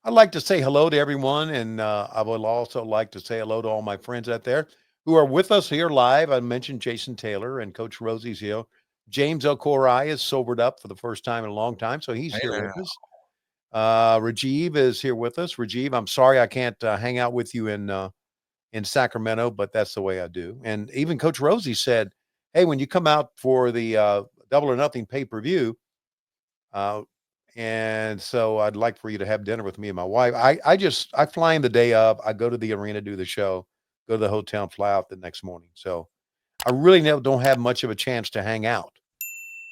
I'd like to say hello to everyone, and I would also like to say hello to all my friends out there who are with us here live. I mentioned Jason Taylor and Coach Rosie's here. James Okorai is sobered up for the first time in a long time, so he's Hey here now. with us. Rajiv is here with us. Rajiv, I'm sorry I can't hang out with you in Sacramento, but that's the way I do. And even Coach Rosie said, "Hey, when you come out for the Double or Nothing pay per view, uh, and so I'd like for you to have dinner with me and my wife. I fly in the day of. I go to the arena, do the show, go to the hotel, and fly out the next morning. So I really don't have much of a chance to hang out.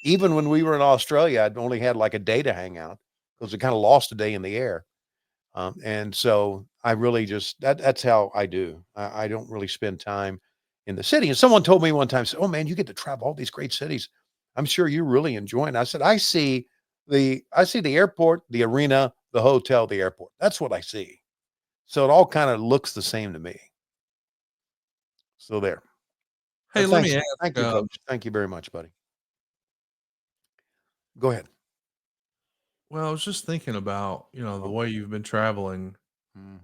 Even when we were in Australia, I'd only had like a day to hang out because we kind of lost a day in the air. And so I really just that's how I do. I don't really spend time in the city. And someone told me one time, said, "Oh man, you get to travel all these great cities. I'm sure you really enjoy it." I said, I see the airport, the arena, the hotel, the airport. That's what I see. So it all kind of looks the same to me. So there. Hey, But let thanks. me Thank ask. you, coach. Thank you very much, buddy. Go ahead. Well, I was just thinking about the Oh. way you've been traveling. Hmm.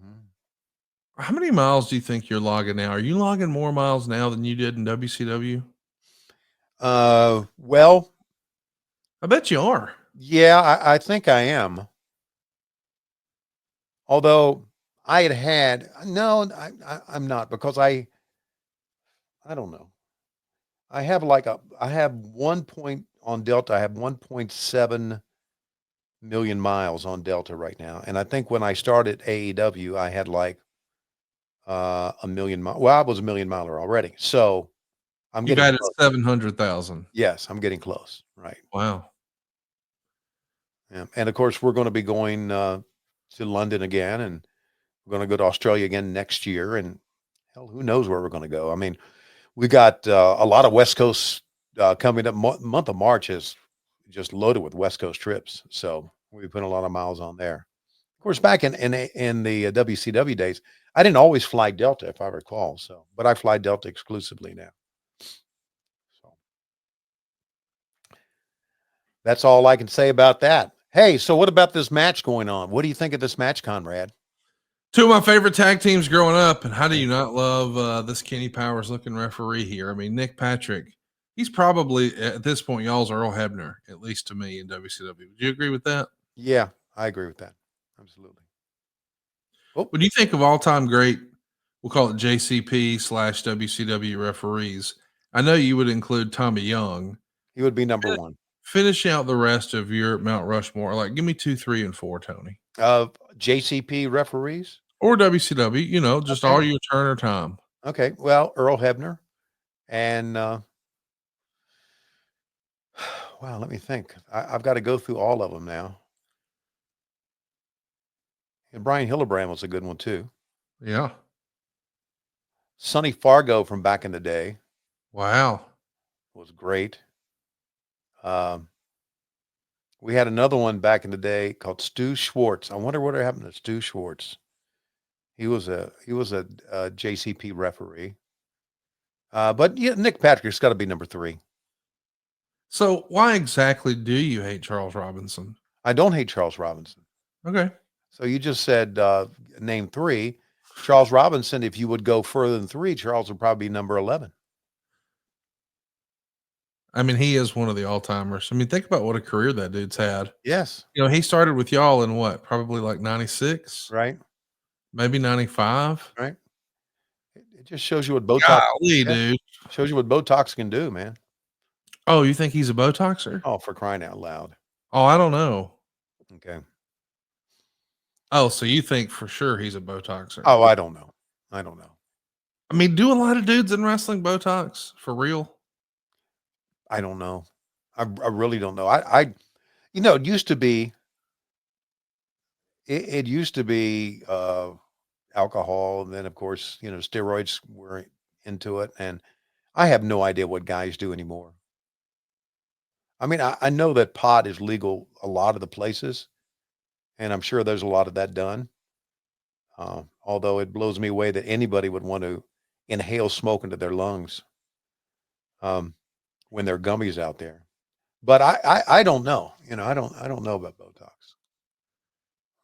How many miles do you think you're logging now? Are you logging more miles now than you did in WCW? Well, I bet you are. yeah, I think I am. Although I had no, I'm not because I don't know. I have 1 point on Delta. I have 1.7 million miles on Delta right now, and I think when I started AEW, I had like a million. Well, I was a million miler already, so I'm You've getting added close. 700,000. Yes, I'm getting close. Right. Wow. Yeah. And of course, we're going to be going to London again, and we're going to go to Australia again next year, and hell, who knows where we're going to go? I mean, we got a lot of West Coast coming up. Month of March is just loaded with West Coast trips, so we put a lot of miles on there. Of course, back in the WCW days, I didn't always fly Delta, if I recall. So, but I fly Delta exclusively now. So that's all I can say about that. Hey, so what about this match going on? What do you think of this match, Conrad? Two of my favorite tag teams growing up, and how do you not love this Kenny Powers looking referee here? I mean, Nick Patrick, he's probably at this point y'all's Earl Hebner, at least to me in WCW. Would you agree with that? Yeah, I agree with that. Absolutely. Oh, When you think of all time great, we'll call it JCP / WCW referees, I know you would include Tommy Young. he would be number one. Finish out the rest of your Mount Rushmore. Like, give me 2, 3, and 4, Tony. JCP referees. Or WCW, just Okay. all your Turner time. Okay. Well, Earl Hebner and wow, let me think. I've got to go through all of them now. And Brian Hildebrand was a good one too. Yeah. Sonny Fargo from back in the day Wow. was great. Um, we had another one back in the day called Stu Schwartz. I wonder what happened to Stu Schwartz. He was a JCP referee. But yeah, Nick Patrick's got to be number three. So why exactly do you hate Charles Robinson? I don't hate Charles Robinson. Okay. So you just said name three. Charles Robinson. If you would go further than three, Charles would probably be number 11. I mean, he is one of the all timers. I mean, think about what a career that dude's had. Yes. He started with y'all in what? Probably like 96, Right. maybe 95. Right. It just shows you what Botox. Golly, Yeah. dude. Shows you what Botox can do, man. Oh, you think he's a Botoxer? Oh, for crying out loud. Oh, I don't know. Okay. Oh, so you think for sure he's a Botoxer? Oh, I don't know. I don't know. I mean, do a lot of dudes in wrestling Botox for real? I don't know. I really don't know. it used to be, it used to be alcohol. And then, of course, steroids were into it. And I have no idea what guys do anymore. I mean, I know that pot is legal a lot of the places, and I'm sure there's a lot of that done. Although it blows me away that anybody would want to inhale smoke into their lungs um, when there are gummies out there. But I don't know. I don't know about Botox.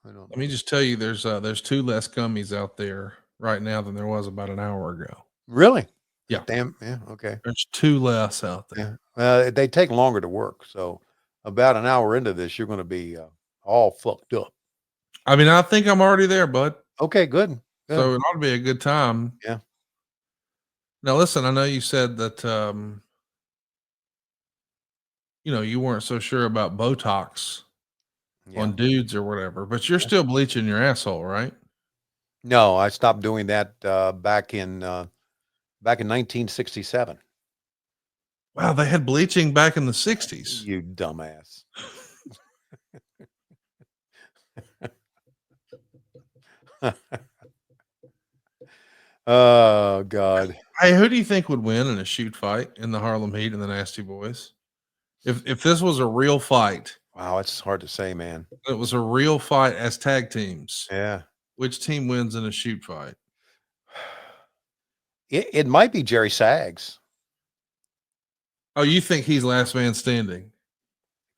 I don't Let me know. just tell you, there's 2 less gummies out there right now than there was about an hour ago. Really? Yeah, Damn. Yeah. Okay. there's 2 less out Yeah. there. They take longer to work. So about an hour into this, you're going to be all fucked up. I mean, I think I'm already there, bud. Okay. Good. Good. So it ought to be a good time. Yeah. Now, listen, I know you said that you weren't so sure about Botox Yeah. on dudes or whatever, but you're Yeah. still bleaching your asshole, right? No, I stopped doing that back in 1967. Wow, they had bleaching back in the 60s. You dumbass. Oh God. Hey, who do you think would win in a shoot fight in the Harlem Heat and the Nasty Boys? If this was a real fight, Wow, it's hard to say, man. it was a real fight as tag teams, Yeah. which team wins in a shoot fight? It might be Jerry Sags. Oh, you think he's last man standing?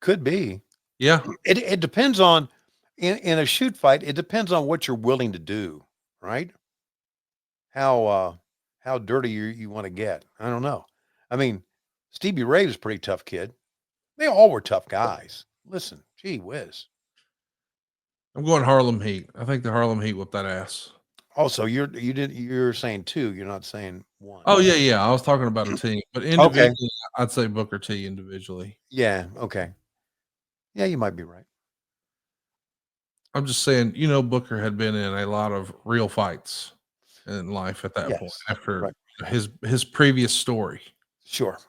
Could be. Yeah. It depends on in a shoot fight, it depends on what you're willing to do, right? How dirty you want to get. I don't know. I mean, Stevie Ray was a pretty tough kid. They all were tough guys. Listen, gee whiz. I'm going Harlem Heat. I think the Harlem Heat whipped that ass. Also, you're saying two, you're not saying one. Oh, yeah, yeah. I was talking about a team, but Okay. individually, I'd say Booker T individually. Yeah, okay. Yeah, you might be right. I'm just saying, Booker had been in a lot of real fights in life at that point Yes. after Right. his previous story. Sure.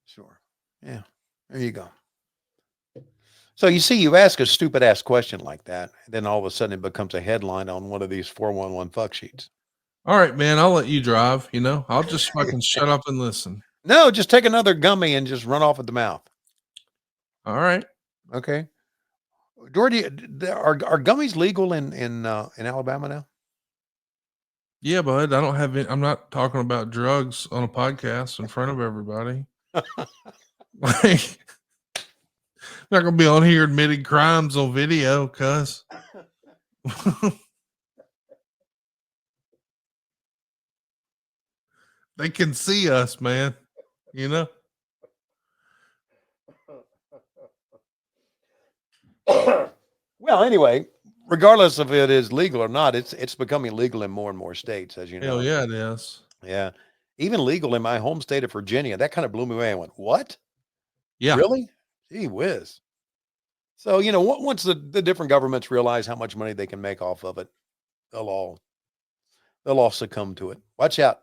Sure. Yeah. There you go. So you see, you ask a stupid ass question like that, and then all of a sudden it becomes a headline on one of these 411 fuck sheets. All right, man. I'll let you drive. I'll just fucking shut up and listen. No, just take another gummy and just run off at the mouth. All right. Okay. Jordy, are gummies legal in Alabama now? Yeah, bud. I don't have any, I'm not talking about drugs on a podcast in front of everybody. Like, not gonna be on here admitting crimes on video, cuz. They can see us, man. You know? Well, anyway, regardless if it is legal or not, it's becoming legal in more and more states, as you Hell know. yeah, it is. Yeah. Even legal in my home state of Virginia. That kind of blew me away. I went, what? Yeah. Really? Gee whiz. So, once the different governments realize how much money they can make off of it, they'll all they'll all succumb to it. Watch out.